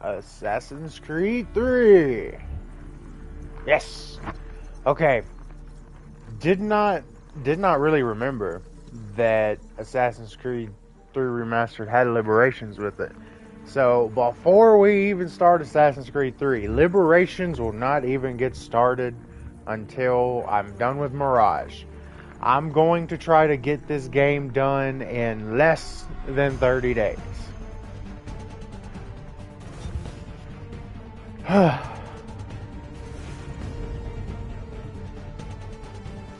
Assassin's Creed 3. Yes. Okay. Did not really remember that Assassin's Creed 3 Remastered had Liberations with it. So before we even start Assassin's Creed 3, Liberations will not even get started until I'm done with Mirage. I'm going to try to get this game done in less than 30 days.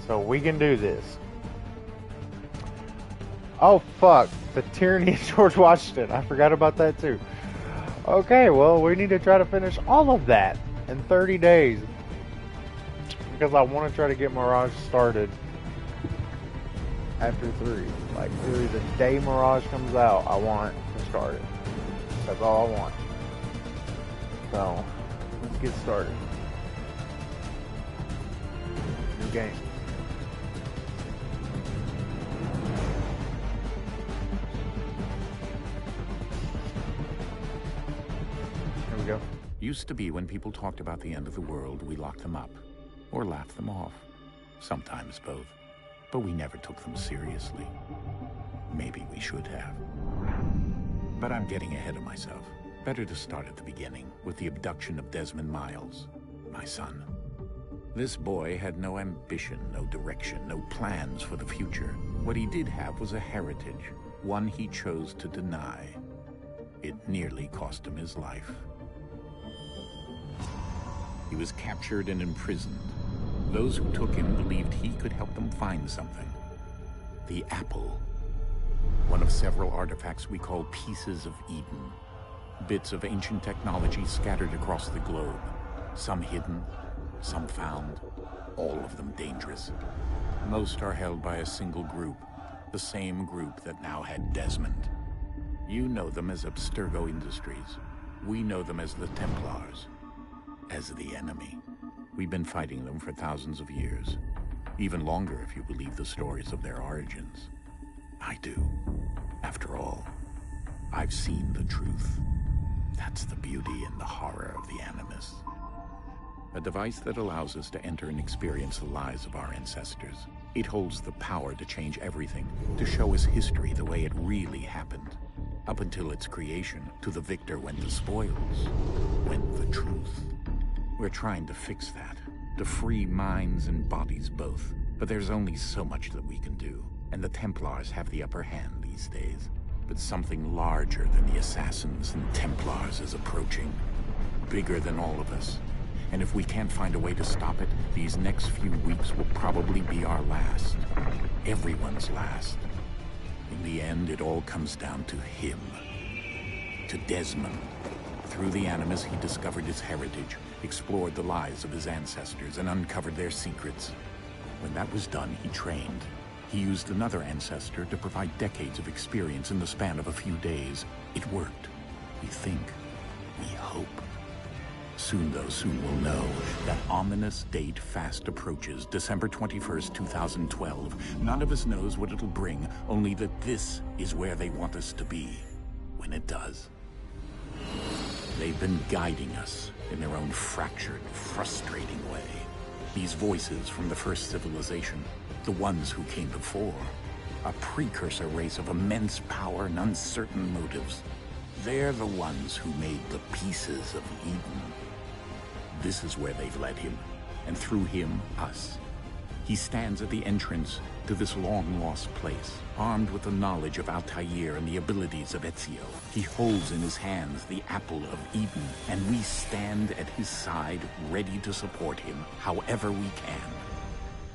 So we can do this. Oh fuck, the tyranny of George Washington. I forgot about that too. Okay, well, we need to try to finish all of that in 30 days. Because I want to try to get Mirage started after 3. Like, literally the day Mirage comes out, I want to start it. That's all I want. So, let's get started. New game. Here we go. Used to be when people talked about the end of the world, we locked them up. Or laughed them off. Sometimes both. But we never took them seriously. Maybe we should have. But I'm getting ahead of myself. Better to start at the beginning, with the abduction of Desmond Miles, my son. This boy had no ambition, no direction, no plans for the future. What he did have was a heritage, one he chose to deny. It nearly cost him his life. He was captured and imprisoned. Those who took him believed he could help them find something. The apple. One of several artifacts we call pieces of Eden. Bits of ancient technology scattered across the globe. Some hidden, some found, all of them dangerous. Most are held by a single group, the same group that now had Desmond. You know them as Abstergo Industries. We know them as the Templars, as the enemy. We've been fighting them for thousands of years. Even longer if you believe the stories of their origins. I do. After all, I've seen the truth. That's the beauty and the horror of the Animus. A device that allows us to enter and experience the lives of our ancestors. It holds the power to change everything, to show us history the way it really happened. Up until its creation, to the victor went the spoils, went the truth. We're trying to fix that, to free minds and bodies both. But there's only so much that we can do, and the Templars have the upper hand these days. But something larger than the Assassins and Templars is approaching. Bigger than all of us. And if we can't find a way to stop it, these next few weeks will probably be our last. Everyone's last. In the end, it all comes down to him. To Desmond. Through the Animus, he discovered his heritage, explored the lives of his ancestors, and uncovered their secrets. When that was done, he trained. He used another ancestor to provide decades of experience in the span of a few days. It worked. We think. We hope. Soon, though, soon we'll know. That ominous date fast approaches, December 21st, 2012. None of us knows what it'll bring, only that this is where they want us to be. When it does. They've been guiding us in their own fractured, frustrating way. These voices from the first civilization, the ones who came before, a precursor race of immense power and uncertain motives. They're the ones who made the pieces of Eden. This is where they've led him, and through him, us. He stands at the entrance to this long-lost place, armed with the knowledge of Altair and the abilities of Ezio. He holds in his hands the apple of Eden, and we stand at his side, ready to support him however we can.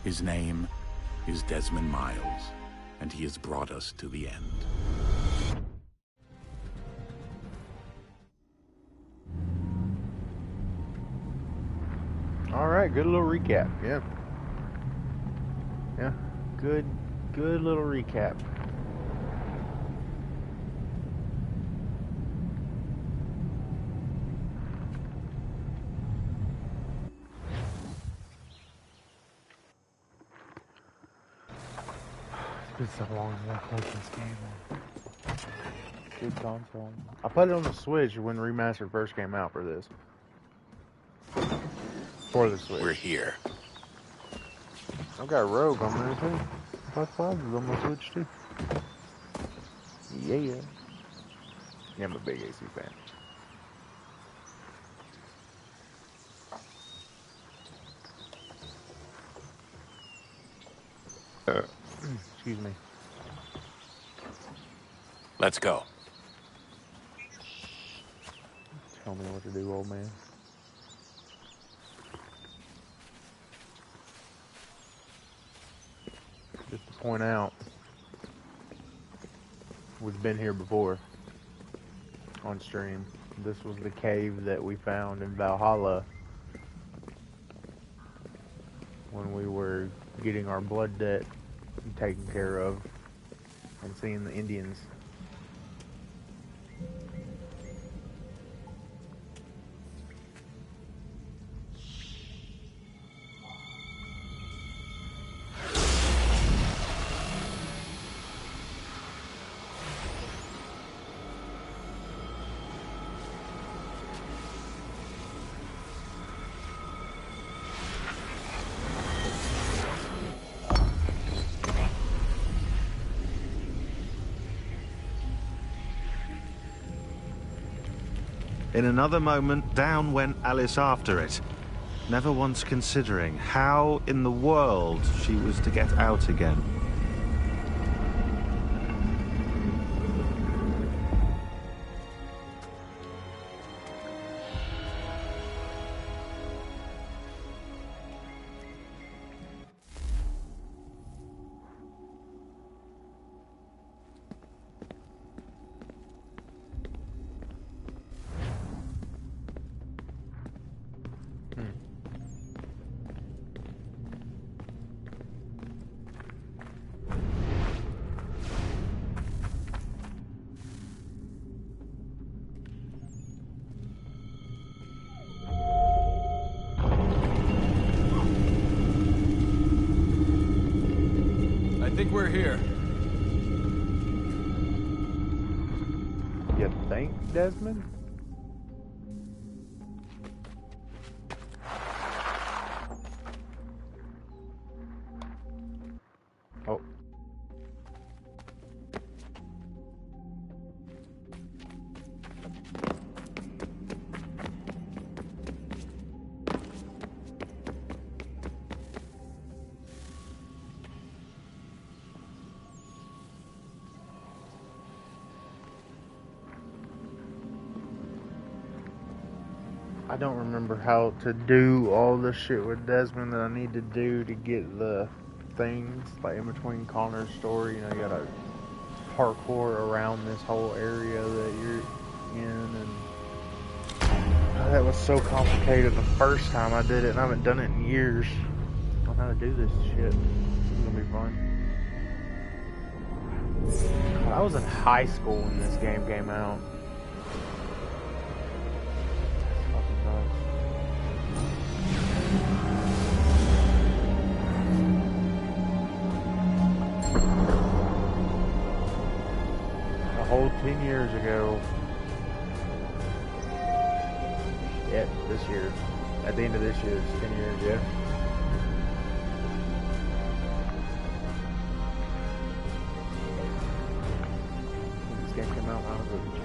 His name is Desmond Miles, and he has brought us to the end. All right, good little recap. Yeah, good little recap. It's been so long since I played this game. Good console. I put it on the Switch when Remastered first came out for this. For the Switch. We're here. I've got Rogue on there too. Plus 5 is on my Switch too. Yeah. Yeah, I'm a big AC fan. Excuse me. Let's go. Tell me what to do, old man. Just to point out, we've been here before on stream. This was the cave that we found in Valhalla when we were getting our blood debt taken care of and seeing the Indians. In another moment, down went Alice after it, never once considering how in the world she was to get out again. I think we're here. You think, Desmond? Oh. I don't remember how to do all the shit with Desmond that I need to do to get the things, like in between Connor's story. You know, you gotta parkour around this whole area that you're in, and that was so complicated the first time I did it, and I haven't done it in years. I don't know how to do this shit. This is gonna be fun. I was in high school when this game came out. A whole 10 years ago. Yeah, this year. At the end of this year, it's 10 years, yeah. When this game came out, I was a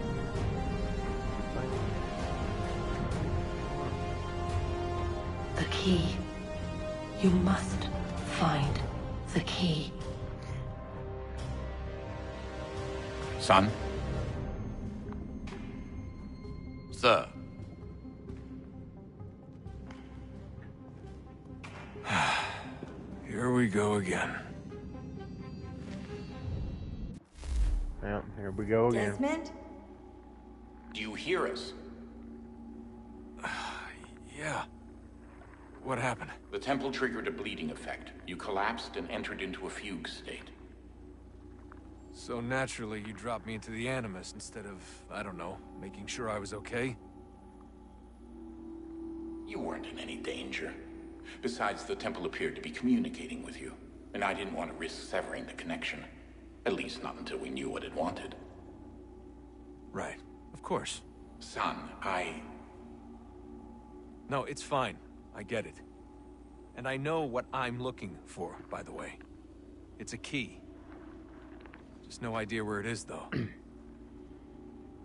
The key. You must find the key. Son? Sir. Here we go again. Yeah, here we go again. Desmond? Do you hear us? Yeah. What happened? The temple triggered a bleeding effect. You collapsed and entered into a fugue state. So naturally, you dropped me into the Animus instead of, I don't know, making sure I was okay? You weren't in any danger. Besides, the temple appeared to be communicating with you, and I didn't want to risk severing the connection. At least not until we knew what it wanted. Right. Of course. Son, No, it's fine. I get it. And I know what I'm looking for, by the way. It's a key. Just no idea where it is, though. I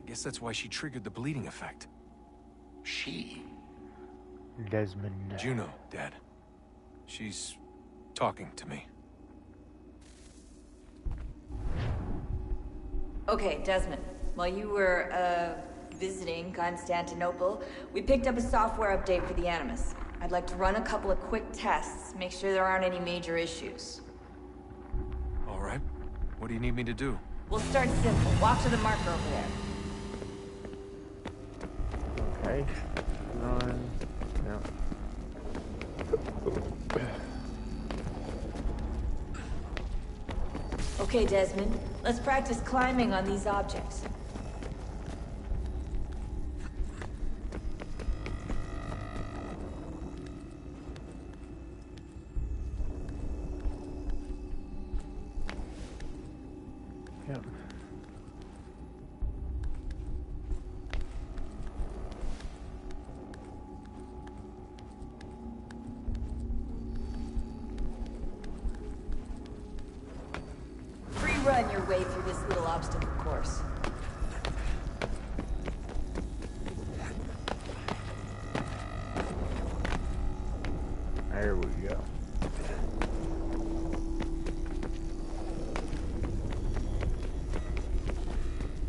guess that's why she triggered the bleeding effect. She? Desmond. Juno, Dad. She's talking to me. Okay, Desmond. While you were, visiting Constantinople, we picked up a software update for the Animus. I'd like to run a couple of quick tests, make sure there aren't any major issues. All right. What do you need me to do? We'll start simple. Walk to the marker over there. Okay. Run. No. Okay, Desmond. Let's practice climbing on these objects. Yep. Free run your way through this little obstacle course. There we go.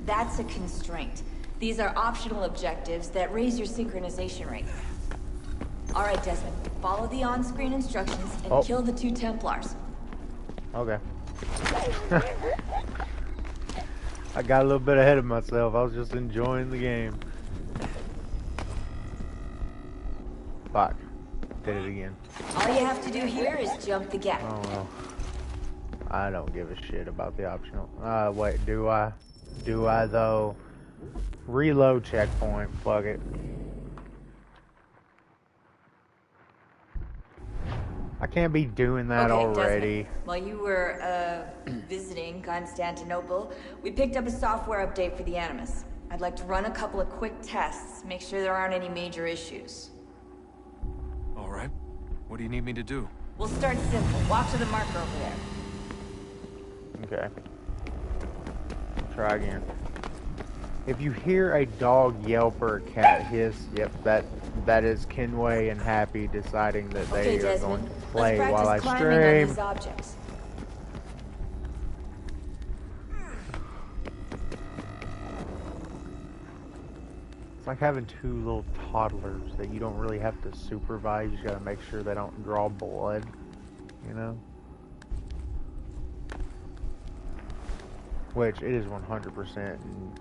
That's a constraint. These are optional objectives that raise your synchronization rate. All right, Desmond. Follow the on-screen instructions and kill the 2 Templars. Okay. I got a little bit ahead of myself. I was just enjoying the game. Fuck. Did it again. All you have to do here is jump the gap. Oh well. I don't give a shit about the optional. Wait, do I? Do I though? Reload checkpoint. Fuck it. I can't be doing that already. Desmond, while you were, visiting Constantinople, we picked up a software update for the Animus. I'd like to run a couple of quick tests, make sure there aren't any major issues. All right. What do you need me to do? We'll start simple. Walk to the marker over there. Okay. Try again. If you hear a dog yelp or a cat hiss, yep, that is Kenway and Happy deciding that they are going to play while I stream. These objects. It's like having 2 little toddlers that you don't really have to supervise. You just gotta make sure they don't draw blood, you know? Which it is 100% and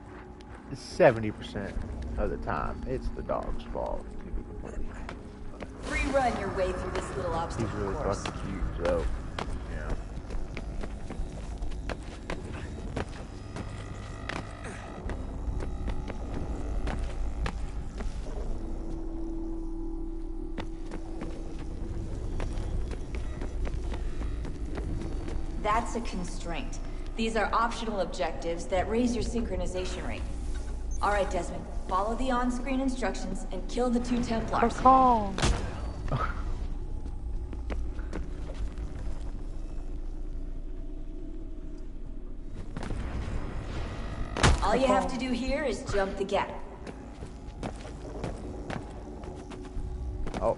70% of the time, it's the dog's fault. Free run your way through this little He's obstacle really course. fucking cute, so yeah. That's a constraint. These are optional objectives that raise your synchronization rate. All right, Desmond. Follow the on-screen instructions and kill the 2 Templars. All you have to do here is jump the gap. Oh.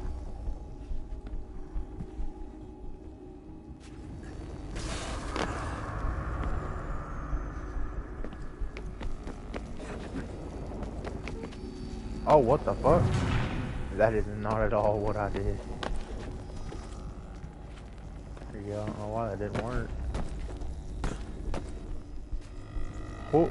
Oh, what the fuck? That is not at all what I did. There you go. I don't know why that didn't work. Oh.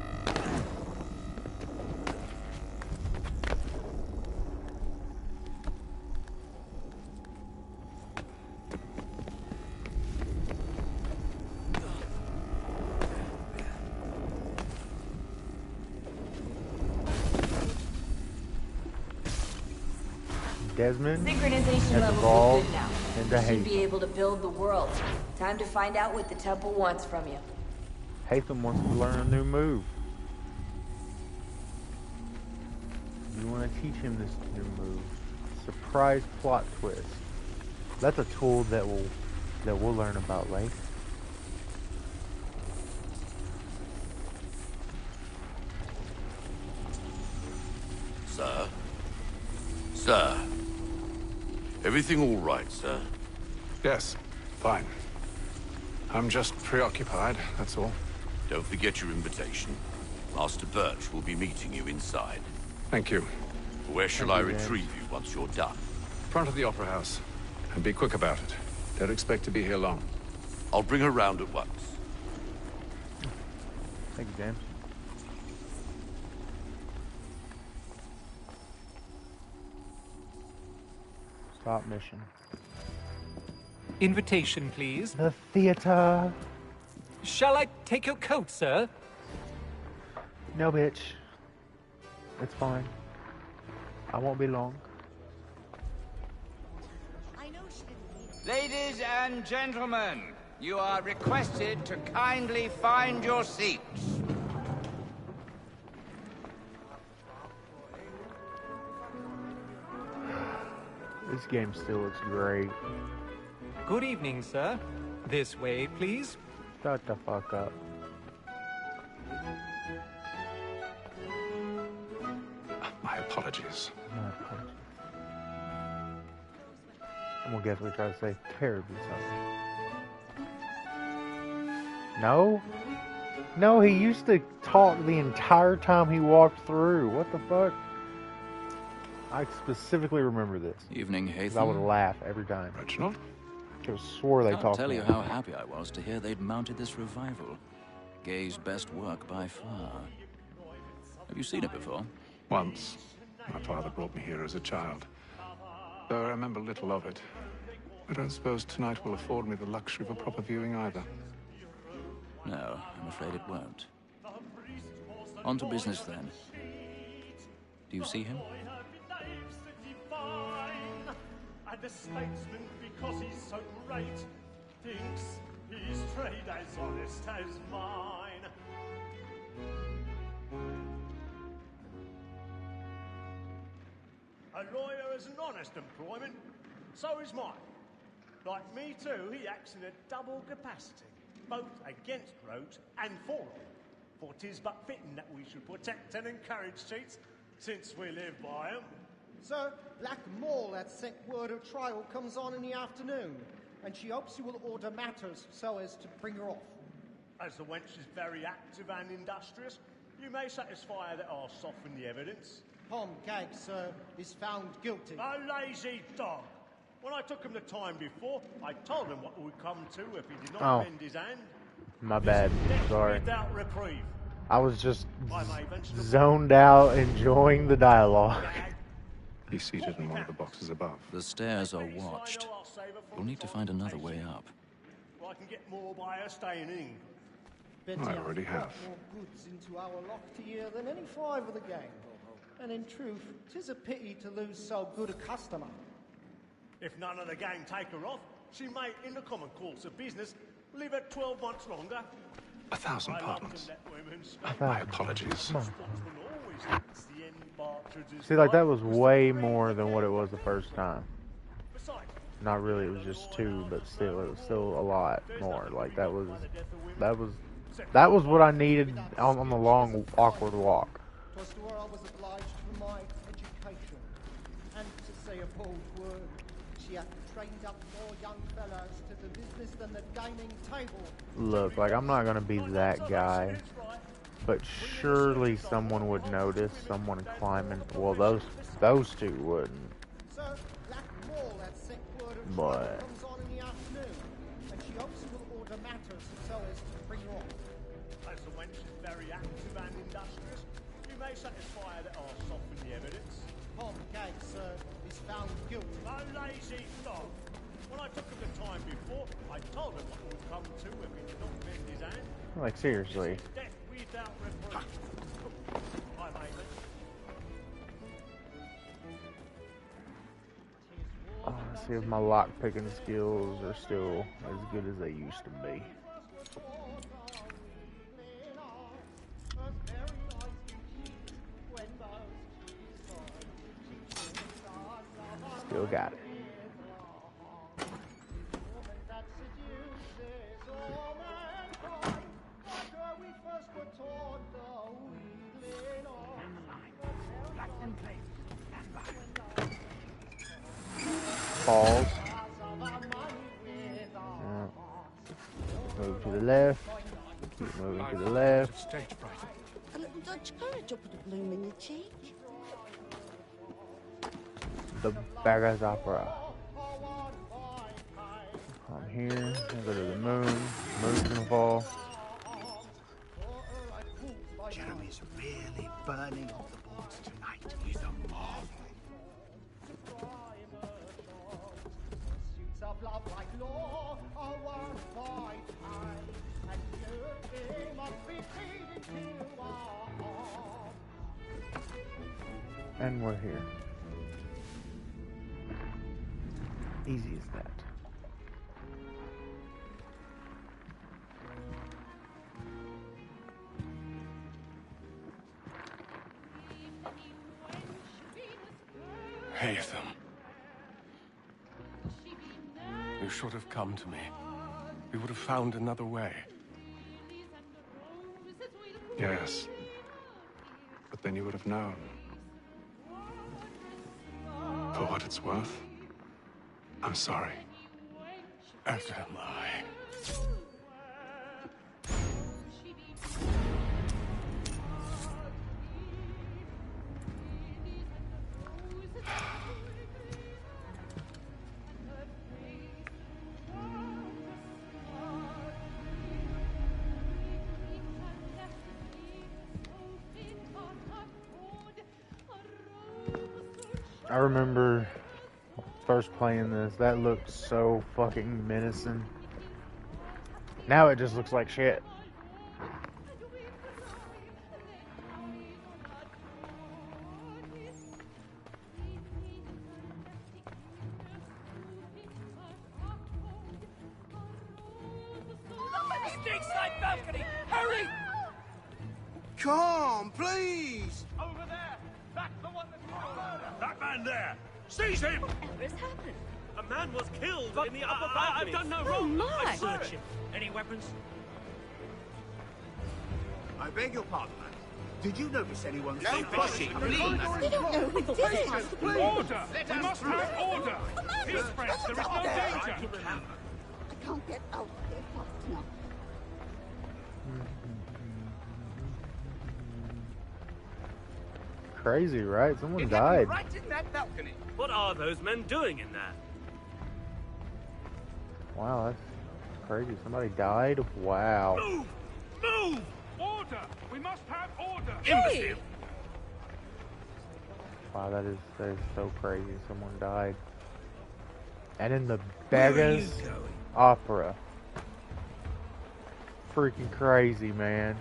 Desmond Synchronization has levels are evolved good now. into You should Hatham. be able to build the world. Time to find out what the temple wants from you. Hatham wants to learn a new move. teach him this new move. Surprise plot twist. That's a tool that we'll learn about later. Sir? Sir? Everything all right, sir? Yes, fine. I'm just preoccupied, that's all. Don't forget your invitation. Master Birch will be meeting you inside. Thank you. Where shall I retrieve you once you're done? Front of the Opera House. And be quick about it. Don't expect to be here long. I'll bring her round at once. Thank you, James. Stop mission. Invitation, please. The theater. Shall I take your coat, sir? No, bitch. It's fine. I won't be long. Ladies and gentlemen, you are requested to kindly find your seats. This game still looks great. Good evening, sir. This way, please. Shut the fuck up. My apologies. My apologies. I'm gonna guess we try to say terribly something. No? No, he used to talk the entire time he walked through. What the fuck? I specifically remember this. Evening, 'Cause I would Haytham. laugh every time. Reginald? I could have swore they Can't talked tell to you me. how happy I was to hear they'd mounted this revival. Gay's best work by far. Have you seen it before? Once. My father brought me here as a child. Though I remember little of it. I don't suppose tonight will afford me the luxury of a proper viewing either. No, I'm afraid it won't. On to business then. Do you see him? And the statesman, because he's so great, thinks his trade as honest as mine. A lawyer is an honest employment, so is mine. Like me too, he acts in a double capacity, both against rogues and for them. For 'tis but fitting that we should protect and encourage cheats, since we live by 'em. Sir, Black Mall had sent word her trial comes on in the afternoon, and she hopes you will order matters so as to bring her off. As the wench is very active and industrious, you may satisfy her that I'll soften the evidence. Tom Gag, sir, is found guilty. A lazy dog! When I took him the time before, I told him what would come to if he did not bend his hand. My bad. Death Sorry. without reprieve. I was just zoned out enjoying the dialogue. He's seated in one of the boxes above. The stairs are watched. We'll need to find another way up. I can get more by her staying in. I already have. More goods into our locked here than any five of the gang. And in truth, 'tis a pity to lose so good a customer. If none of the gang take her off, she may, in the common course of business, live her 12 months longer. 1,000 I love pardons. to let women speak. My apologies. Scotsman always thinks the end Bartridge's See, like, that right was the way green more of than the what it head. was the first time. Besides, Not really, it was just 2, but still, it was still a lot more. Like, that was what I needed on the long, awkward walk. 'Twas to her I was obliged for my education. And to say a bold word, she hath trained up more young fellas to the business than the gaming table. Look, like, I'm not gonna be that guy, but surely someone would notice someone climbing. Well, those two wouldn't. Sir, Black Mall had sent word her But trial comes on in the afternoon, and she hopes you will order matters so as to bring her off. as the wench is very active and industrious, you may satisfy her that I'll soften the evidence. Tom Gag, sir, is found guilty. A lazy dog! When I took him the time before, I told him what would come to if he did not bend his hand. like, seriously. Death without reprieve. I may See if my lock picking skills are still as good as they used to be. Still got it. Pause. Move to the left. Keep moving to the left. A little Dutch courage will put a bloom in your cheek. The Beggar's Opera. I'm here. Go to the moon. Moon's gonna fall. Jeremy's really burning off the boards tonight. He's a marvel. And we're here. Easy as that. Hatham. You should have come to me. We would have found another way. Yes. But then you would have known. For what it's worth, I'm sorry. As am I. I remember first playing this, that looked so fucking menacing. Now it just looks like shit. Stateside balcony! Hurry! Come, please! Over there! That's the one that's got a murder! That man there! Seize him! What's happened? A man was killed in the upper balcony. I've done no wrong. my. I searched him. Any weapons? I beg your pardon, man. Did you notice anyone? No pushing, please. We don't know who did it. Order! We must have order! Peace, friends, there is no danger! I can't get out there fast enough. Crazy, right? Someone died. Right in that balcony. What are those men doing in there? Wow, that's crazy. Somebody died? Wow. Move! Move! Order! We must have order! Imbecile! Wow, that is so crazy. Someone died. And in the Beggar's Opera. Freaking crazy, man.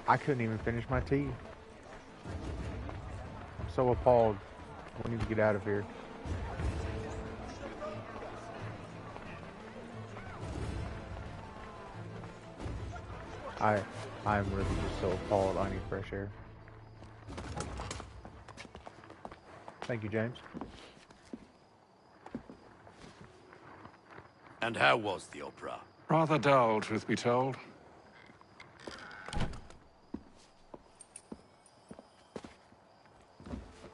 I couldn't even finish my tea. I'm so appalled. We need to get out of here. I'm really just so appalled. I need fresh air. Thank you, James. And how was the opera? Rather dull, truth be told.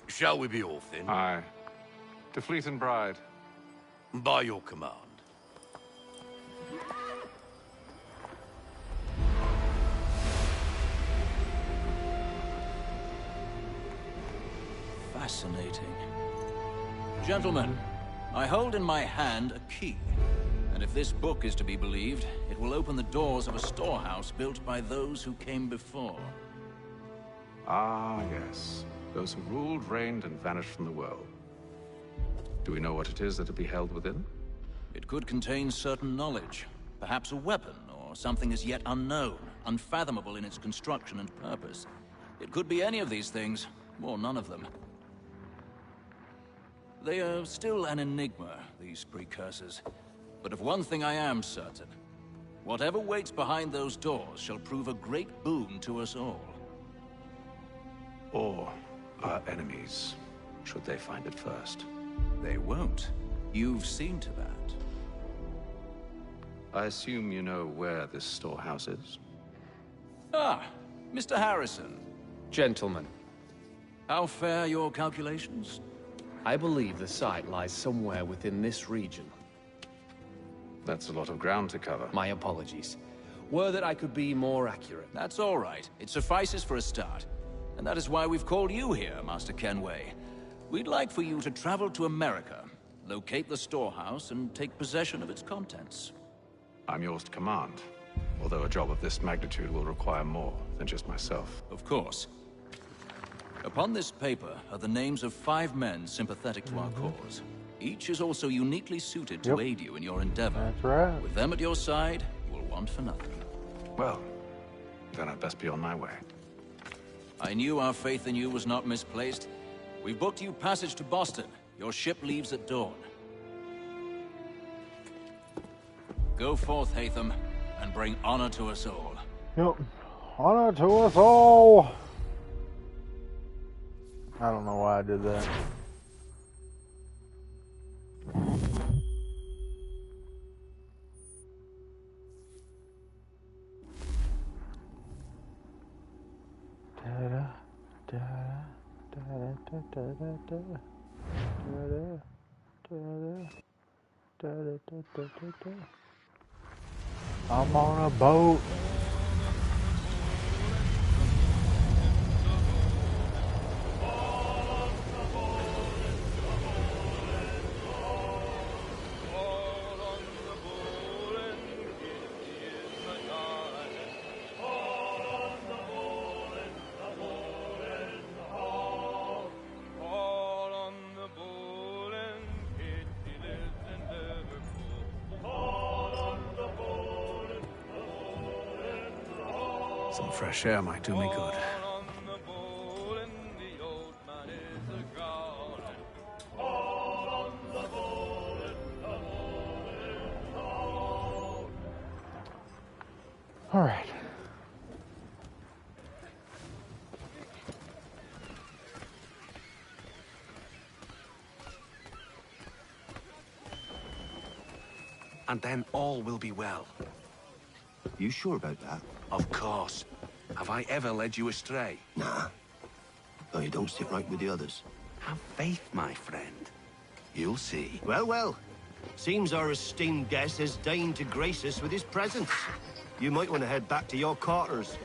Shall we be off then? Aye. To Fleet and Bride. By your command. Fascinating. Gentlemen, I hold in my hand a key. And if this book is to be believed, it will open the doors of a storehouse built by those who came before. Ah, yes. Those who ruled, reigned, and vanished from the world. Do we know what it is that will be held within? It could contain certain knowledge. Perhaps a weapon, or something as yet unknown, unfathomable in its construction and purpose. It could be any of these things, or none of them. They are still an enigma, these precursors. But of one thing I am certain. Whatever waits behind those doors shall prove a great boon to us all. Or our enemies, should they find it first. They won't. You've seen to that. I assume you know where this storehouse is? Ah, Mr. Harrison. Gentlemen, How fare your calculations? I believe the site lies somewhere within this region. That's a lot of ground to cover. My apologies. Were that I could be more accurate. That's all right. It suffices for a start. And that is why we've called you here, Master Kenway. We'd like for you to travel to America, locate the storehouse, and take possession of its contents. I'm yours to command, although a job of this magnitude will require more than just myself. Of course. Upon this paper are the names of 5 men sympathetic to our cause. Each is also uniquely suited to aid you in your endeavor. That's right. With them at your side, you will want for nothing. Well, then I'd best be on my way. I knew our faith in you was not misplaced. We've booked you passage to Boston. Your ship leaves at dawn. Go forth, Hatham, and bring honor to us all. Yep. Honor to us all. I don't know why I did that. I'm on a boat. Some fresh air might do me good. All right. And then all will be well. You sure about that? Of course. Have I ever led you astray? Nah. No, you don't sit right with the others. Have faith, my friend. You'll see. Well, well. Seems our esteemed guest has deigned to grace us with his presence. You might want to head back to your quarters.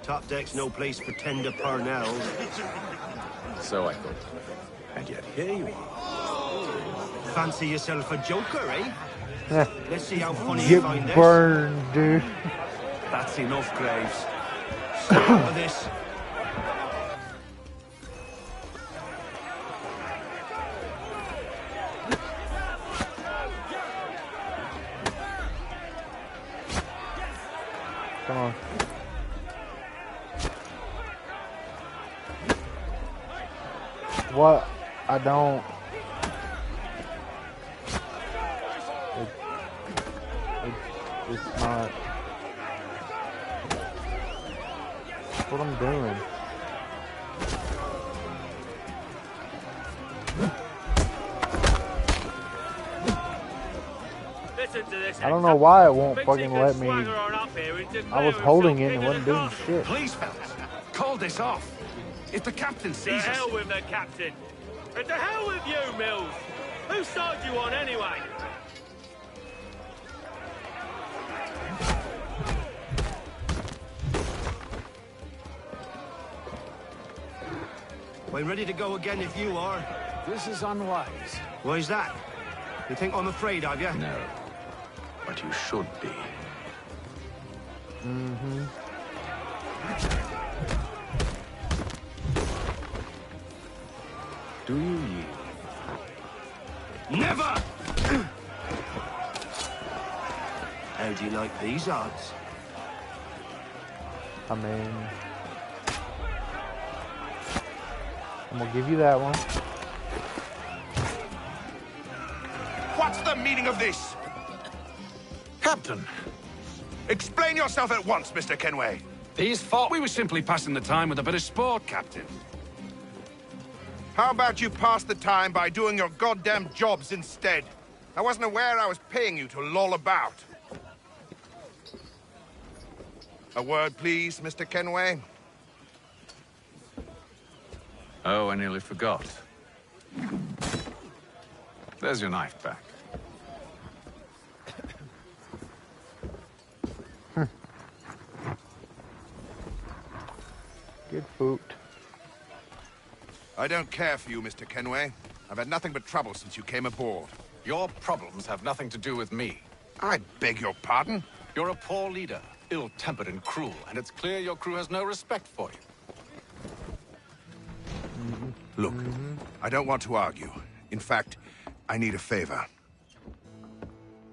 Top deck's no place for tender parnells. So I thought. And yet here you are. Fancy yourself a joker, eh? Let's see how funny Get you find this. burned, dude. That's enough, Graves. Start with this. Come on. What? I don't. It's not. That's what I'm doing. Listen to this. I don't know why it won't Thinks fucking you can let me. swagger on up here and I declare was holding it and it yourself wasn't king doing of the shit. Please, fellas, call this off. If the captain To sees us... hell with the captain. And to hell with you, Mills. Whose side you on, anyway? I'm ready to go again if you are. This is unwise. Why's that? You think I'm afraid of you? No. But you should be. Mm-hmm. Do you yield? Never! How do you like these odds? I mean, I'm gonna give you that one. What's the meaning of this? Captain! Explain yourself at once, Mr. Kenway. These thought we were simply passing the time with a bit of sport, Captain. How about you pass the time by doing your goddamn jobs instead? I wasn't aware I was paying you to loll about. A word, please, Mr. Kenway. Oh, I nearly forgot. There's your knife back. Good food. I don't care for you, Mr. Kenway. I've had nothing but trouble since you came aboard. Your problems have nothing to do with me. I beg your pardon? You're a poor leader, ill-tempered and cruel, and it's clear your crew has no respect for you. Look, I don't want to argue. In fact, I need a favor.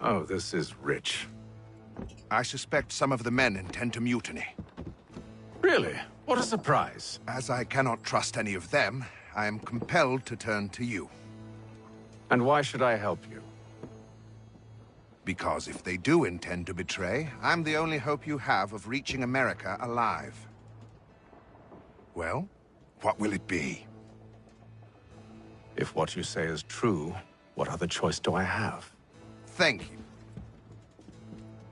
Oh, this is rich. I suspect some of the men intend to mutiny. Really? What a surprise. As I cannot trust any of them, I am compelled to turn to you. And why should I help you? Because if they do intend to betray, I'm the only hope you have of reaching America alive. Well, what will it be? If what you say is true, what other choice do I have? Thank you.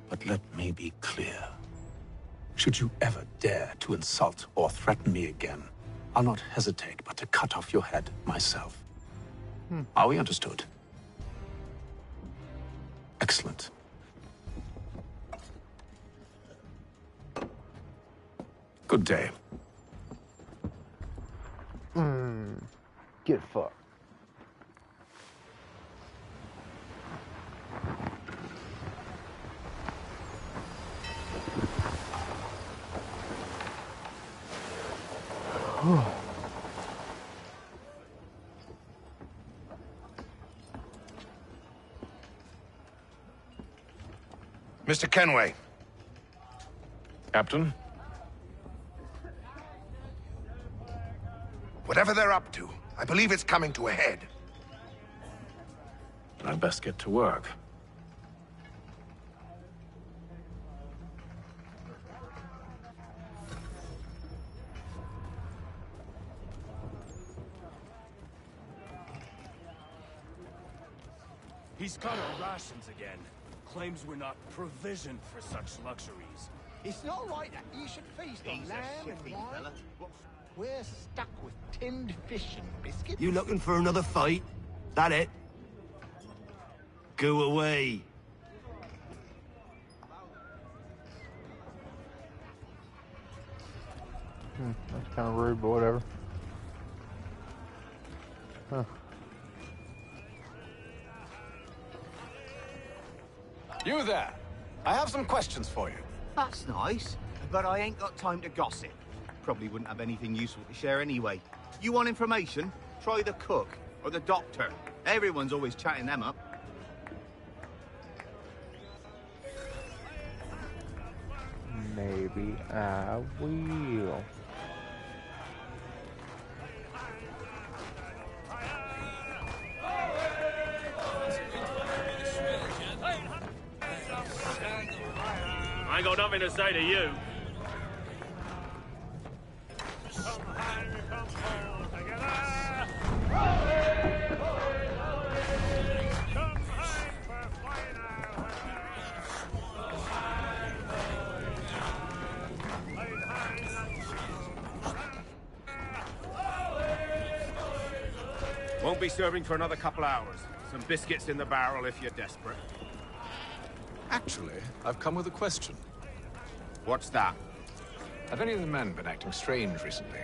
But let me be clear. Should you ever dare to insult or threaten me again, I'll not hesitate but to cut off your head myself. Are we understood? Excellent. Good day. Get fucked. Mr. Kenway. Captain? Whatever they're up to, I believe it's coming to a head. I'd best get to work. He's cut our rations again. Claims we're not provisioned for such luxuries. It's not right that you should feast on lamb and wine. We're stuck with tinned fish and biscuits. You looking for another fight? That it? Go away. That's kind of rude, but whatever. Huh. You there! I have some questions for you. That's nice, but I ain't got time to gossip. Probably wouldn't have anything useful to share anyway. You want information? Try the cook or the doctor. Everyone's always chatting them up. Maybe I will. I ain't got nothing to say to you. Won't be serving for another couple hours. Some biscuits in the barrel if you're desperate. Actually, I've come with a question. What's that? Have any of the men been acting strange recently?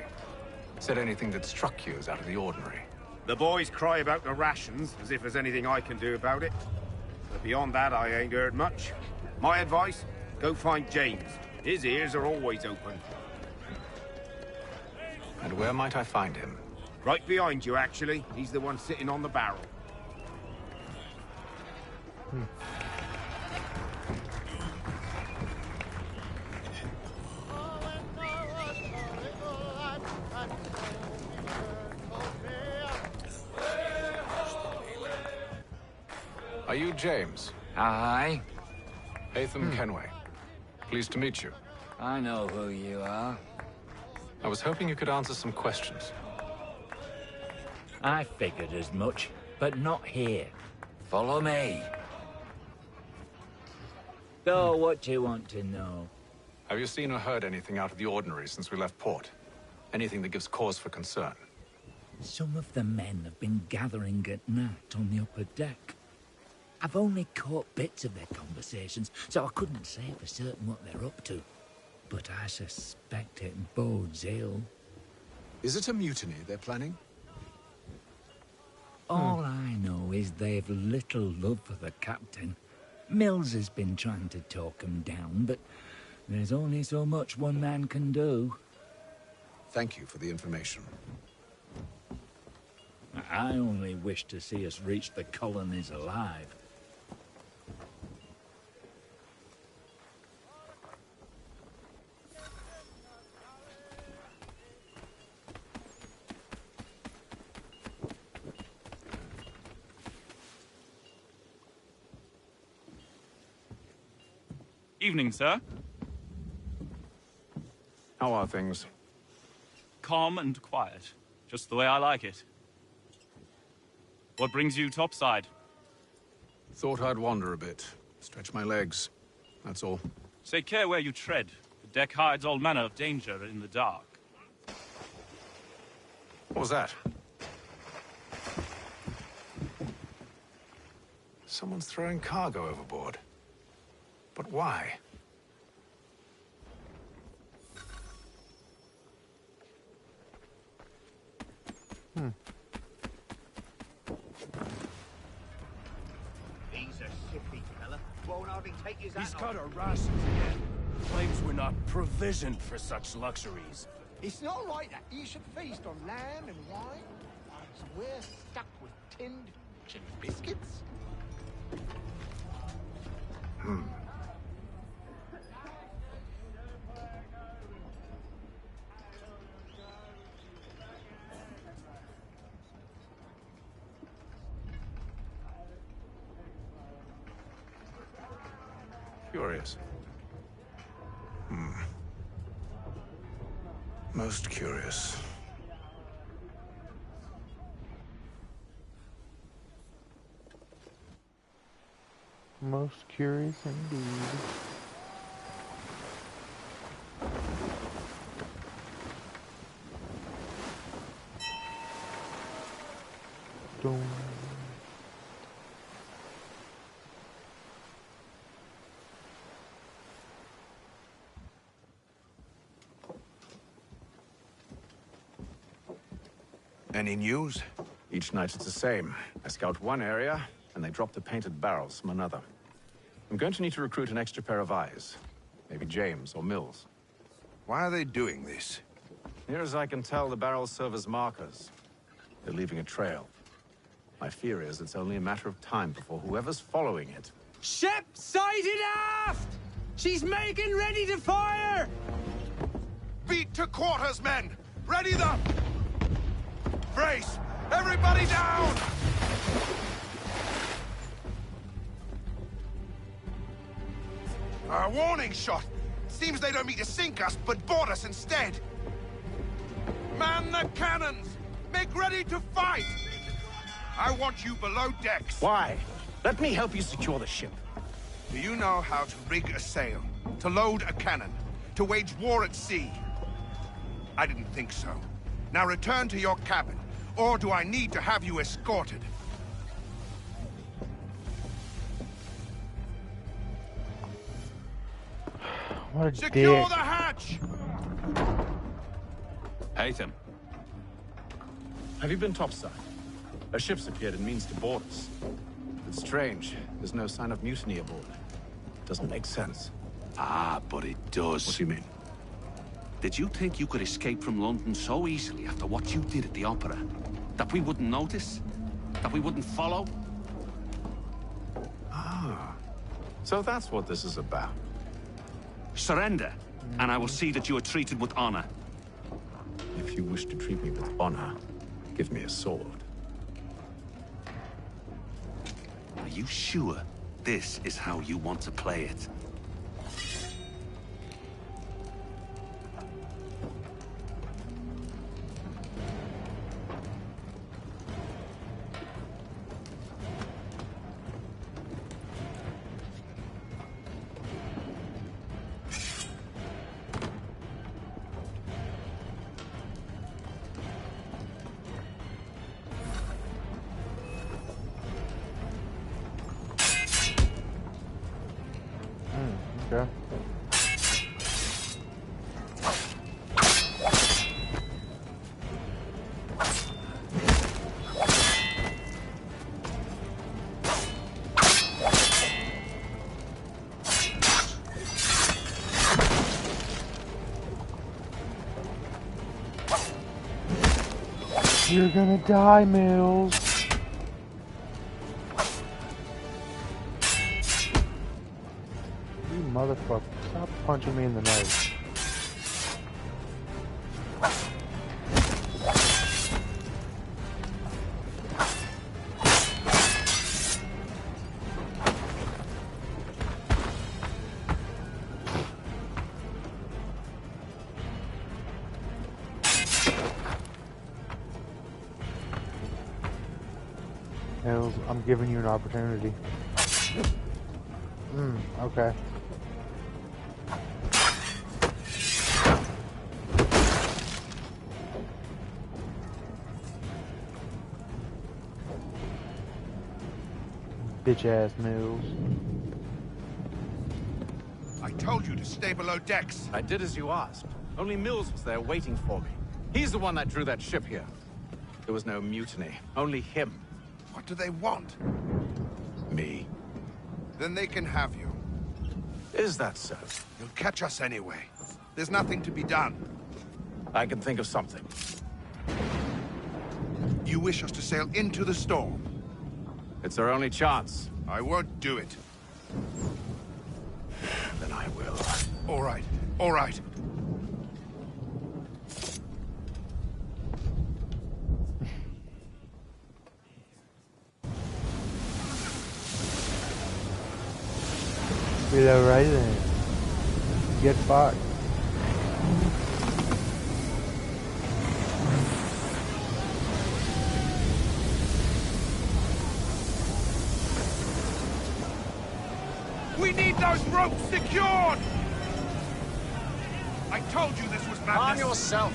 Said anything that struck you as out of the ordinary? The boys cry about the rations, as if there's anything I can do about it. But beyond that, I ain't heard much. My advice, go find James. His ears are always open. And where might I find him? Right behind you, actually. He's the one sitting on the barrel. Are you James? Aye. Atham Kenway. Pleased to meet you. I know who you are. I was hoping you could answer some questions. I figured as much, but not here. Follow me. So, what do you want to know? Have you seen or heard anything out of the ordinary since we left port? Anything that gives cause for concern? Some of the men have been gathering at night on the upper deck. I've only caught bits of their conversations, so I couldn't say for certain what they're up to. But I suspect it bodes ill. Is it a mutiny they're planning? All I know is they've little love for the captain. Mills has been trying to talk him down, but there's only so much one man can do. Thank you for the information. I only wish to see us reach the colonies alive. Evening, sir. How are things? Calm and quiet. Just the way I like it. What brings you topside? Thought I'd wander a bit. Stretch my legs. That's all. Take care where you tread. The deck hides all manner of danger in the dark. What was that? Someone's throwing cargo overboard. But why? He's a shifty fella. Won't hardly take his He's hat cut off. our rations again. Claims we're not provisioned for such luxuries. It's not right that you should feast on lamb and wine, whilst we're stuck with tinned and biscuits. Curious. Most curious. Most curious indeed. Dum. Any news? Each night it's the same. I scout one area, and they drop the painted barrels from another. I'm going to need to recruit an extra pair of eyes. Maybe James or Mills. Why are they doing this? Near as I can tell, the barrels serve as markers. They're leaving a trail. My fear is it's only a matter of time before whoever's following it... Ship sighted aft! She's making ready to fire! Beat to quarters, men! Ready them! Brace! Everybody down! A warning shot! Seems they don't mean to sink us, but board us instead! Man the cannons! Make ready to fight! I want you below decks. Why? Let me help you secure the ship. Do you know how to rig a sail? To load a cannon? To wage war at sea? I didn't think so. Now return to your cabin, or do I need to have you escorted? What a Secure dick. the hatch! Haytham. Have you been topside? A ship's appeared and means to board us. It's strange. There's no sign of mutiny aboard. Doesn't make sense. Ah, but it does. What do you mean? Did you think you could escape from London so easily after what you did at the opera? That we wouldn't notice? That we wouldn't follow? Ah. So that's what this is about. Surrender, and I will see that you are treated with honor. If you wish to treat me with honor, give me a sword. Are you sure this is how you want to play it? You're gonna die, Mills. You motherfucker. Stop punching me in the nose. Mills, I'm giving you an opportunity. Okay. Bitch ass Mills. I told you to stay below decks. I did as you asked. Only Mills was there waiting for me. He's the one that drew that ship here. There was no mutiny. Only him. What do they want? Me. Then they can have you. Is that so? You'll catch us anyway. There's nothing to be done. I can think of something. You wish us to sail into the storm? It's our only chance. I won't do it. Then I will. All right. All right. Well, alright then. Get fucked. We need those ropes secured! I told you this was madness. Arm yourself.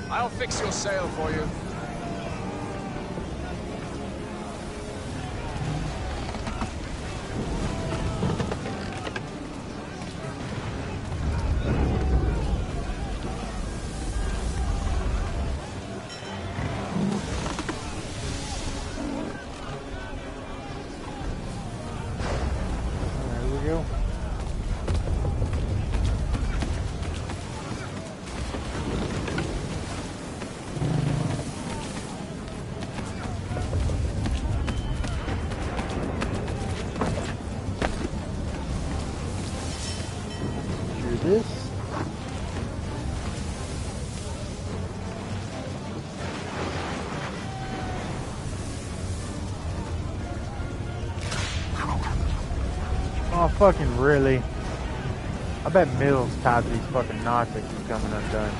I'll fix your sail for you. This? Oh, fucking really? I bet Mills tied these fucking knots that keep coming undone.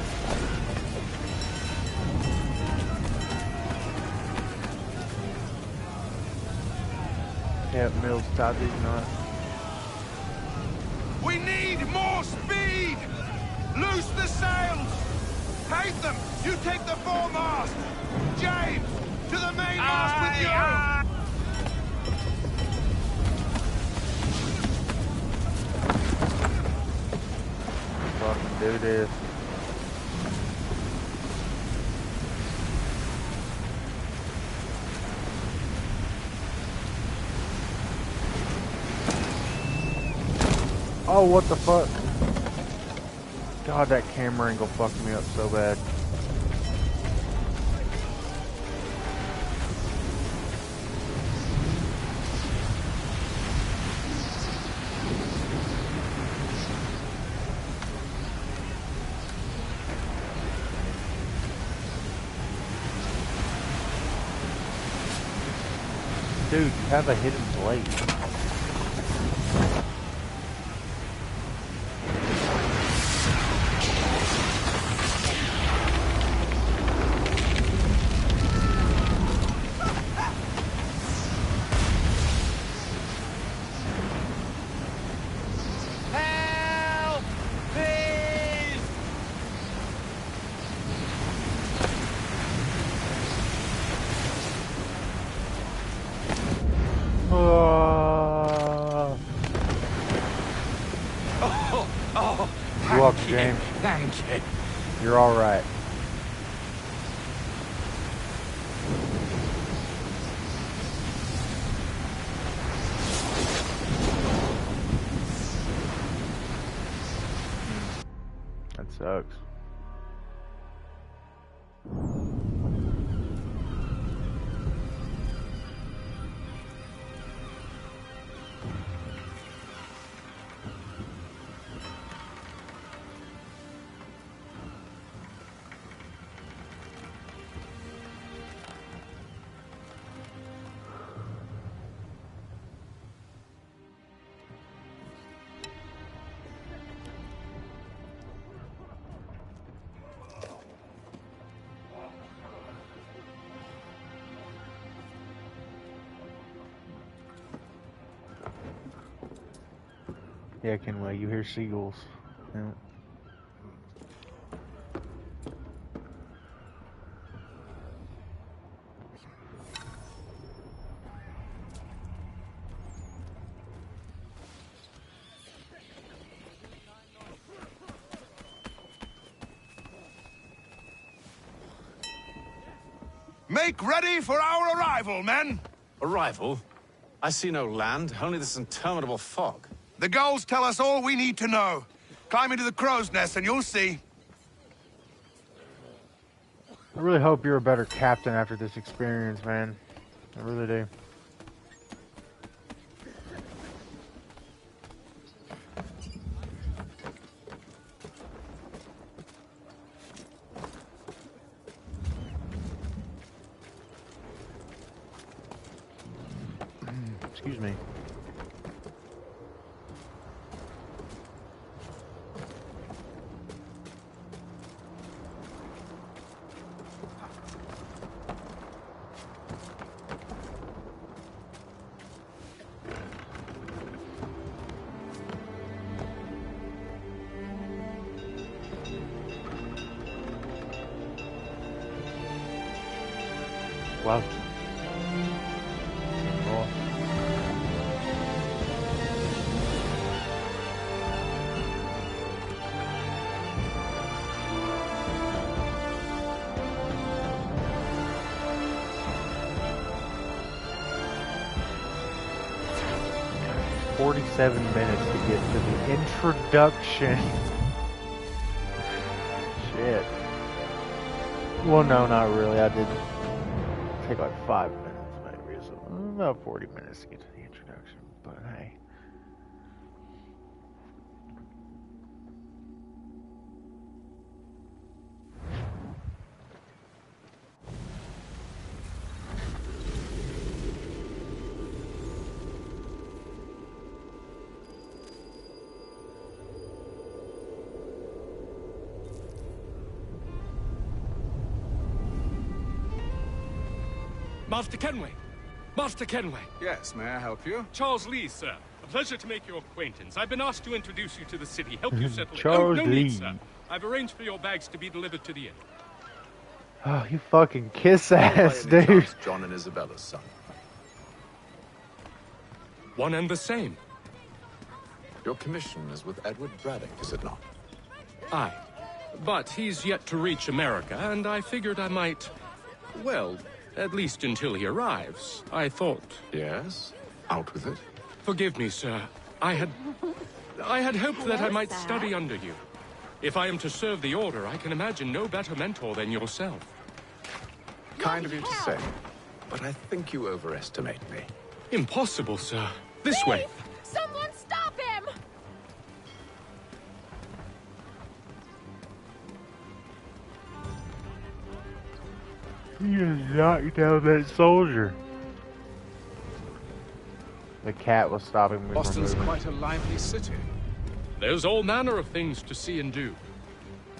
Yep, Mills tied these knots. We need more speed! Loose the sails! Take them! You take the foremast! James! To the mainmast with you! Fucking do this. Oh, what the fuck? God, that camera angle fucked me up so bad. Dude, you have a hidden blade. You're welcome, James. Thank you. You're all right. That sucks. Yeah, Kenway, you hear seagulls. Yeah. Make ready for our arrival, men! Arrival? I see no land, only this interminable fog. The gulls tell us all we need to know. Climb into the crow's nest and you'll see. I really hope you're a better captain after this experience, man. I really do. Excuse me. Wow. Cool. "47 minutes to get to the introduction." Shit. Well, no, not really. I did take like 5 minutes, maybe, so about 40 minutes to get to the introduction. But hey. Master Kenway! Master Kenway! Yes, may I help you? Charles Lee, sir. A pleasure to make your acquaintance. I've been asked to introduce you to the city, help you settle... Charles no Lee. need, sir. I've arranged for your bags to be delivered to the inn. Oh, you fucking kiss By ass, any dude. chance John and Isabella's son. One and the same. Your commission is with Edward Braddock, is it not? Aye. But he's yet to reach America, and I figured I might... Well, at least until he arrives, I thought... Yes? Out with it. Forgive me, sir. I had hoped that I might study under you. If I am to serve the Order, I can imagine no better mentor than yourself. Kind of you to say, but I think you overestimate me. Impossible, sir. This way. Someone stop him! You just knocked down that soldier. The cat was stopping me Boston's from moving. quite a lively city. There's all manner of things to see and do.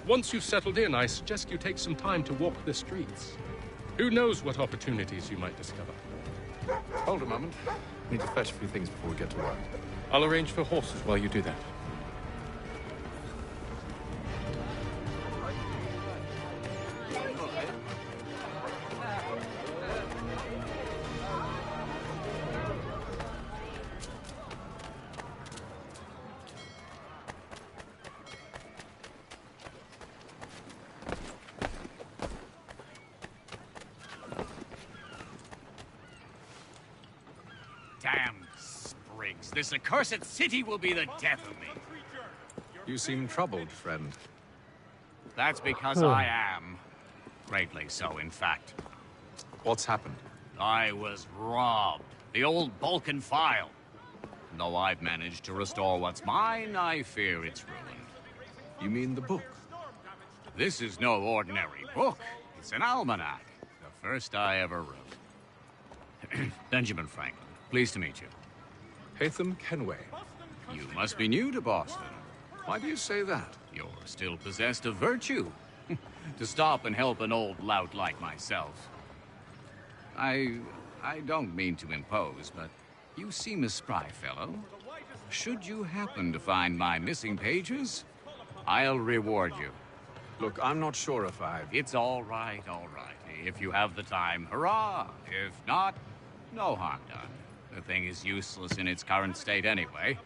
Once you've settled in, I suggest you take some time to walk the streets. Who knows what opportunities you might discover. Hold a moment. Need to fetch a few things before we get to work. I'll arrange for horses while you do that. Damn sprigs. This accursed city will be the death of me. You seem troubled, friend. That's because I am. Greatly so, in fact. What's happened? I was robbed. The old Balkan file. Though I've managed to restore what's mine, I fear it's ruined. You mean the book? This is no ordinary book. It's an almanac. The first I ever wrote. Benjamin Franklin. Pleased to meet you. Hatham Kenway. You must be new to Boston. Why do you say that? You're still possessed of virtue. To stop and help an old lout like myself. I don't mean to impose, but you seem a spry fellow. should you happen to find my missing pages, I'll reward you. Look, I'm not sure if I... It's all right, all right. If you have the time, hurrah! If not, no harm done. The thing is useless in its current state anyway.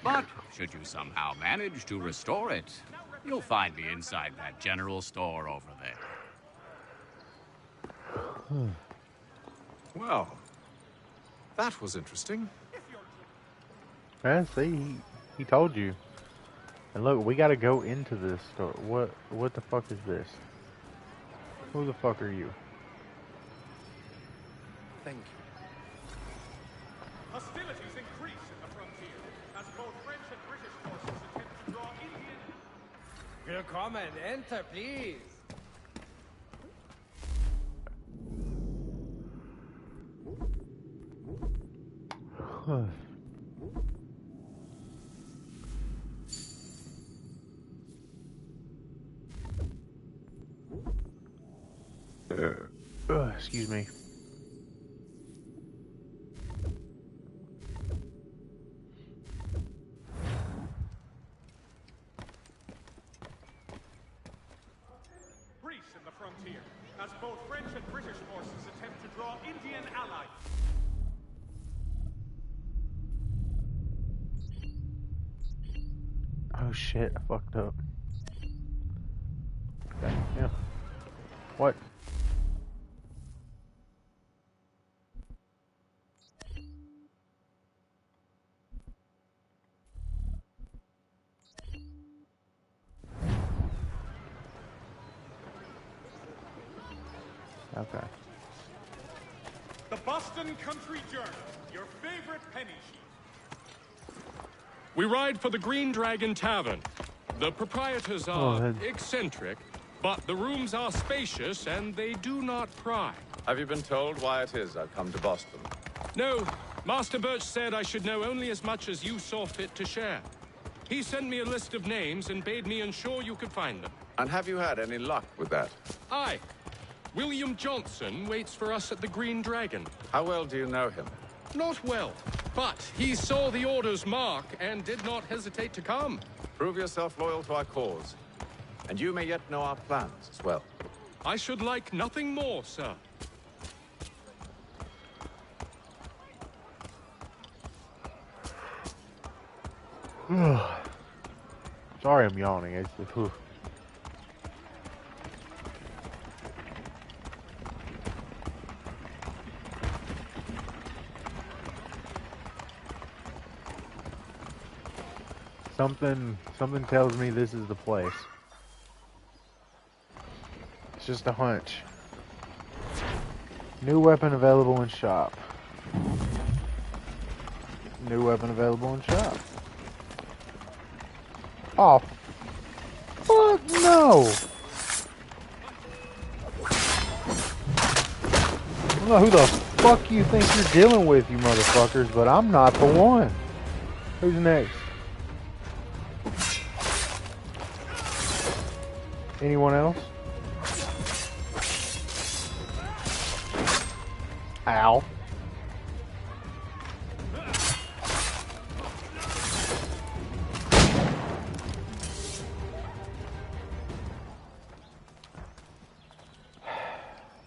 But should you somehow manage to restore it, you'll find me inside that general store over there. Well, that was interesting. Yeah, see, he told you. And look, we gotta go into this store. What the fuck is this? Who the fuck are you? Thank you. Hostilities increase in the frontier as both French and British forces attempt to draw Indian. Willkommen, enter, please. Excuse me. Greece in the frontier as both French and British forces attempt to draw Indian allies. Oh shit, I fucked up. Okay, yeah. What? Okay. The Boston Country Journal, your favorite penny sheet. We ride for the Green Dragon Tavern. The proprietors are Oh, eccentric, but the rooms are spacious and they do not pry. Have you been told why it is I've come to Boston? No, Master Birch said I should know only as much as you saw fit to share. He sent me a list of names and bade me ensure you could find them. And have you had any luck with that? Aye. William Johnson waits for us at the Green Dragon. How well do you know him? Not well, but he saw the order's mark and did not hesitate to come. Prove yourself loyal to our cause. And you may yet know our plans as well. I should like nothing more, sir. Sorry I'm yawning. It's just, whew. Something tells me this is the place. It's just a hunch. New weapon available in shop. New weapon available in shop. Oh, fuck no! I don't know who the fuck you think you're dealing with, you motherfuckers, but I'm not the one. Who's next? Anyone else? Ow.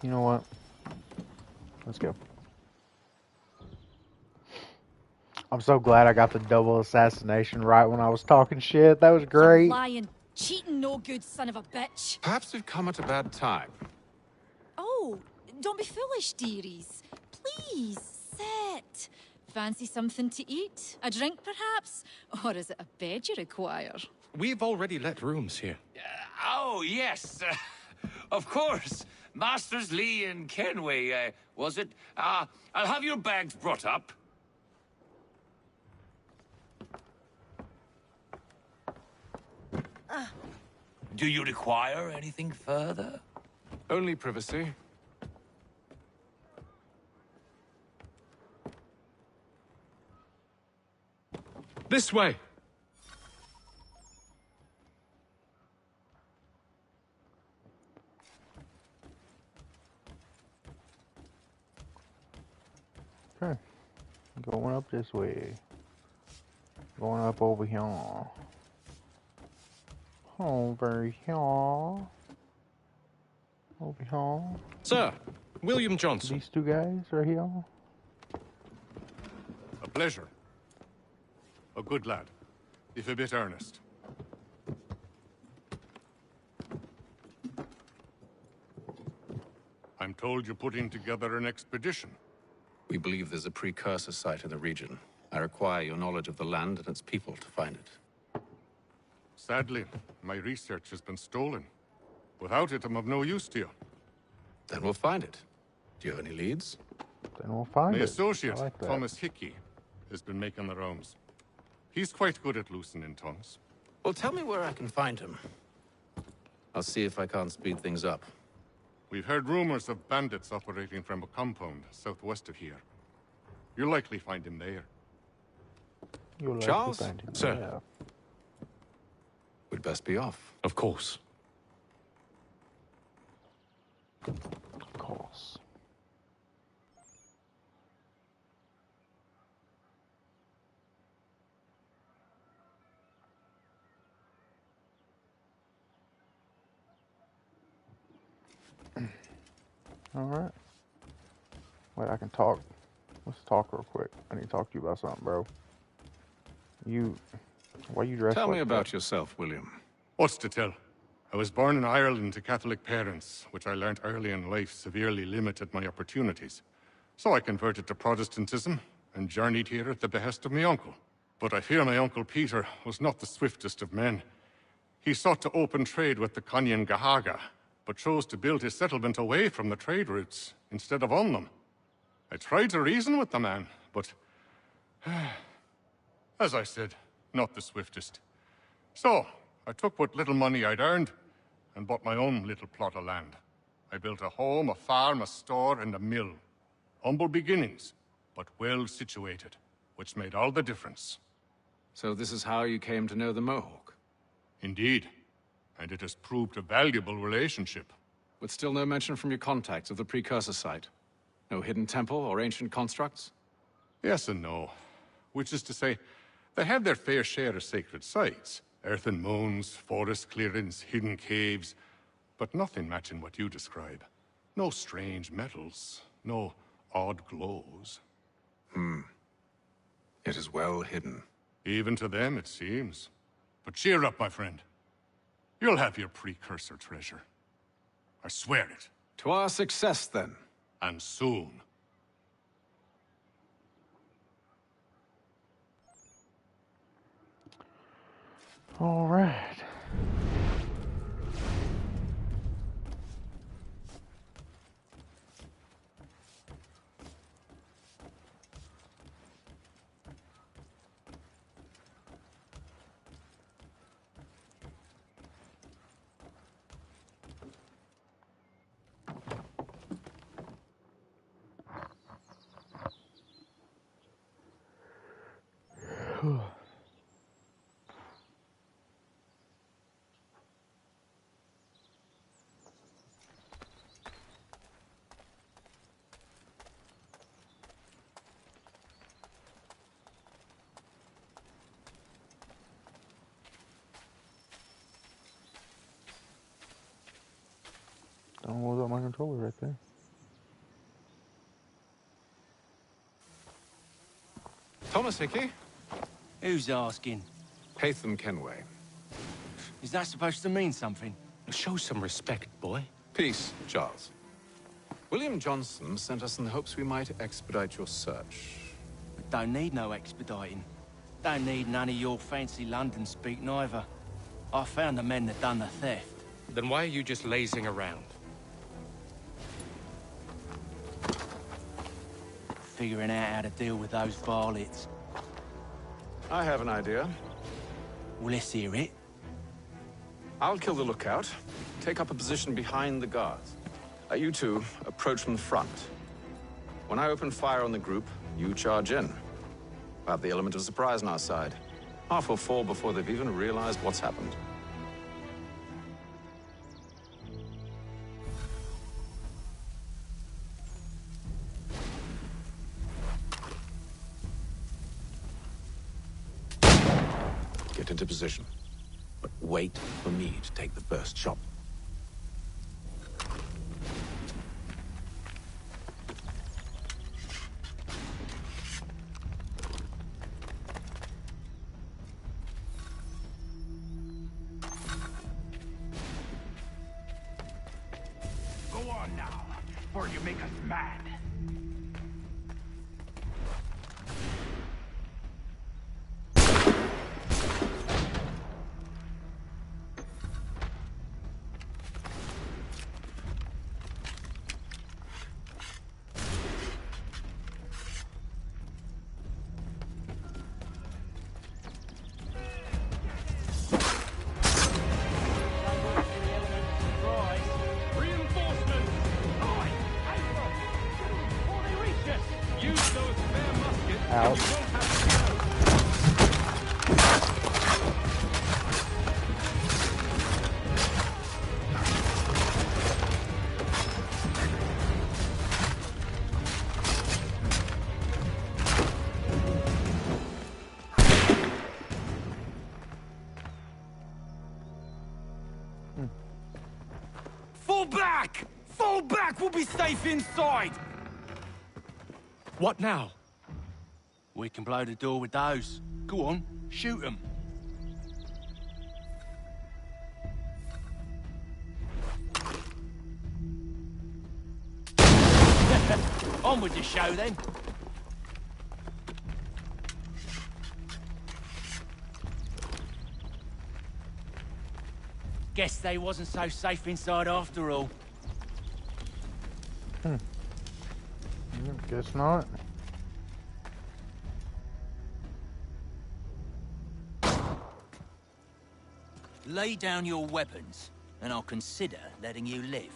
You know what? Let's go. I'm so glad I got the double assassination right when I was talking shit. That was great. Lying, cheating, no good son of a bitch. Perhaps we've come at a bad time. Oh, don't be foolish, dearies. Please, sit. Fancy something to eat? A drink, perhaps? Or is it a bed you require? We've already let rooms here. Oh, yes. Of course. Masters Lee and Kenway, was it? I'll have your bags brought up. Do you require anything further? Only privacy. This way. Okay. Going up this way. Going up over here. Over here. Over here. Sir, William Johnson. These two guys right here. A pleasure. A good lad, if a bit earnest. I'm told you're putting together an expedition. We believe there's a precursor site in the region. I require your knowledge of the land and its people to find it. Sadly, my research has been stolen. Without it, I'm of no use to you. Then we'll find it. Do you have any leads? Then we'll find My it. associate, I like that. Thomas Hickey, has been making the rounds. He's quite good at loosening tongues. Well, tell me where I can find him. I'll see if I can't speed things up. We've heard rumors of bandits operating from a compound southwest of here. You'll likely find him there. You'll likely Charles? find him Sir. there. We'd best be off. Of course. Of course. Alright. Wait, I can talk. Let's talk real quick. I need to talk to you about something, bro. Why you dressed Tell like me that? about yourself, William. What's to tell? I was born in Ireland to Catholic parents, which I learnt early in life severely limited my opportunities. So I converted to Protestantism and journeyed here at the behest of my uncle. But I fear my uncle Peter was not the swiftest of men. He sought to open trade with the Conyan Gahaga, but chose to build his settlement away from the trade routes instead of on them. I tried to reason with the man, but as I said, not the swiftest. So, I took what little money I'd earned and bought my own little plot of land. I built a home, a farm, a store, and a mill. Humble beginnings, but well situated, which made all the difference. So this is how you came to know the Mohawk? Indeed, and it has proved a valuable relationship. With still no mention from your contacts of the precursor site? No hidden temple or ancient constructs? Yes and no. Which is to say, they have their fair share of sacred sites. Earthen mounds, forest clearings, hidden caves, but nothing matching what you describe. No strange metals, no odd glows. It is well hidden. Even to them, it seems. But cheer up, my friend. You'll have your precursor treasure. I swear it. To our success, then. And soon. All right. Don't hold up my controller right there. Thomas Hickey? Who's asking? Haytham Kenway. Is that supposed to mean something? Show some respect, boy. Peace, Charles. William Johnson sent us in the hopes we might expedite your search. We don't need no expediting. Don't need none of your fancy London speak neither. I found the men that done the theft. Then why are you just lazing around? Figuring out how to deal with those varlets. I have an idea. Well, let's hear it. I'll kill the lookout. Take up a position behind the guards. You two approach from the front. When I open fire on the group, you charge in. We'll have the element of surprise on our side. Half will fall before they've even realized what's happened. Get into position. But wait for me to take the first shot. Go on now, or you make us mad. Out. Fall back! Fall back! We'll be safe inside! What now? We can blow the door with those. Go on, shoot them. On with the show then. Guess they wasn't so safe inside after all. Guess not. Lay down your weapons, and I'll consider letting you live.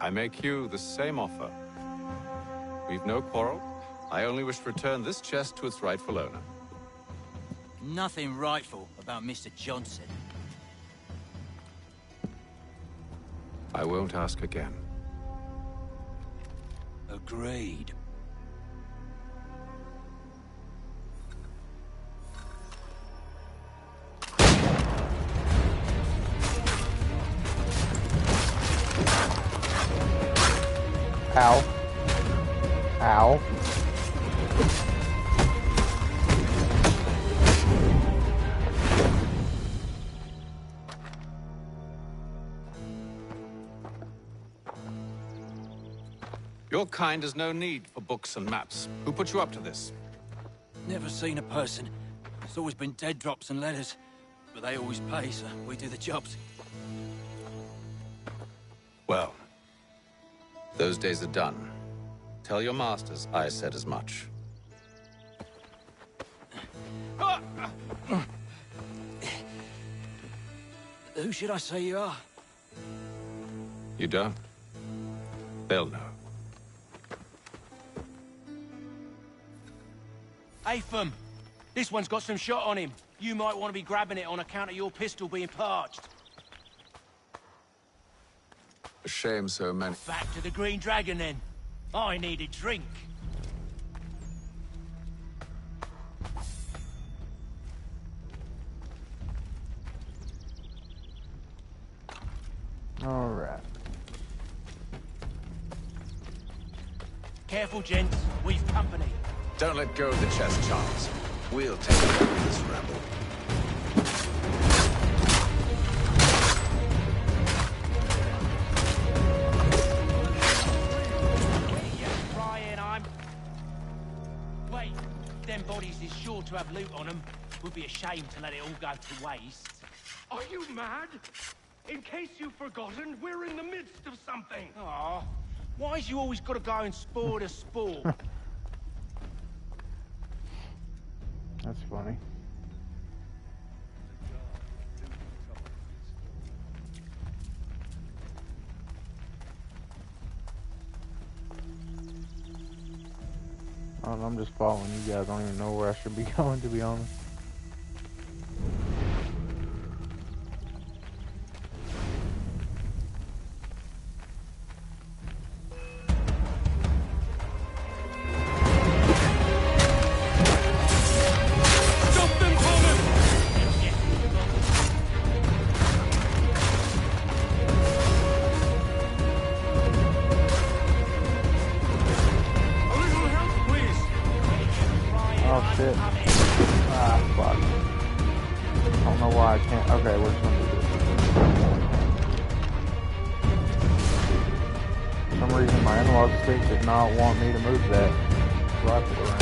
I make you the same offer. We've no quarrel. I only wish to return this chest to its rightful owner. Nothing rightful about Mr. Johnson. I won't ask again. Agreed. Ow. Ow. Your kind has no need for books and maps. Who put you up to this? Never seen a person. It's always been dead drops and letters. But they always pay, so we do the jobs. Well, those days are done. Tell your masters I said as much. Who should I say you are? You don't? They'll know. Atham, this one's got some shot on him. You might want to be grabbing it on account of your pistol being parched. A shame so many. Back to the Green Dragon, then. I need a drink. All right. Careful, gents. We've company. Don't let go of the chest, Charles. We'll take care of this rebel. Wait, them bodies is sure to have loot on them. Would be a shame to let it all go to waste. Are you mad? In case you've forgotten, we're in the midst of something. Aw, why's you always got to go and spore the sport? That's funny. I'm just following you guys. I don't even know where I should be going, to be honest. Okay, we're just gonna do this. For some reason, my analog stick did not want me to move that rifle around.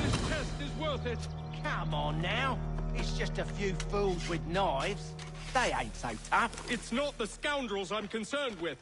This test is worth it. Come on now. It's just a few fools with knives. They ain't so tough. It's not the scoundrels I'm concerned with.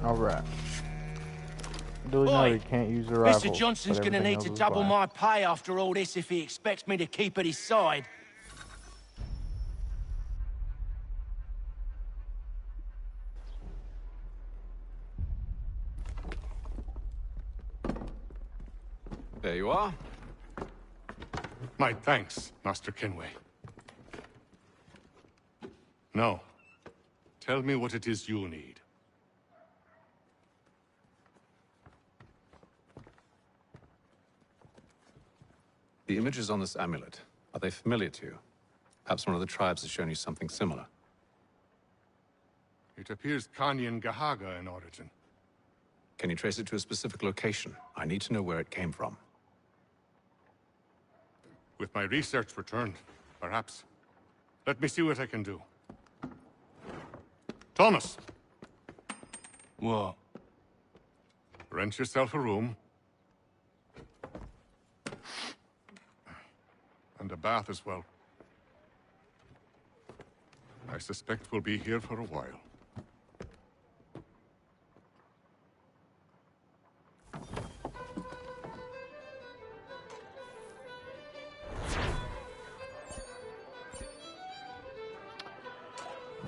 Alright. Do we know he can't use the rifle? Mr. Johnson's gonna need to double my pay after all this if he expects me to keep at his side. There you are. My thanks, Master Kenway. Now, tell me what it is you need. The images on this amulet, are they familiar to you? Perhaps one of the tribes has shown you something similar. It appears Kanyan Gahaga in origin. Can you trace it to a specific location? I need to know where it came from. With my research returned, perhaps. Let me see what I can do. Thomas! What? Rent yourself a room. And a bath as well. I suspect we'll be here for a while.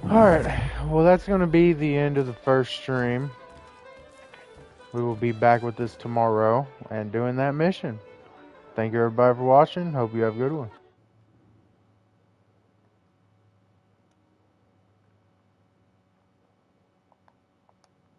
Alright, well that's going to be the end of the first stream. We will be back with this tomorrow and doing that mission. Thank you everybody for watching. Hope you have a good one.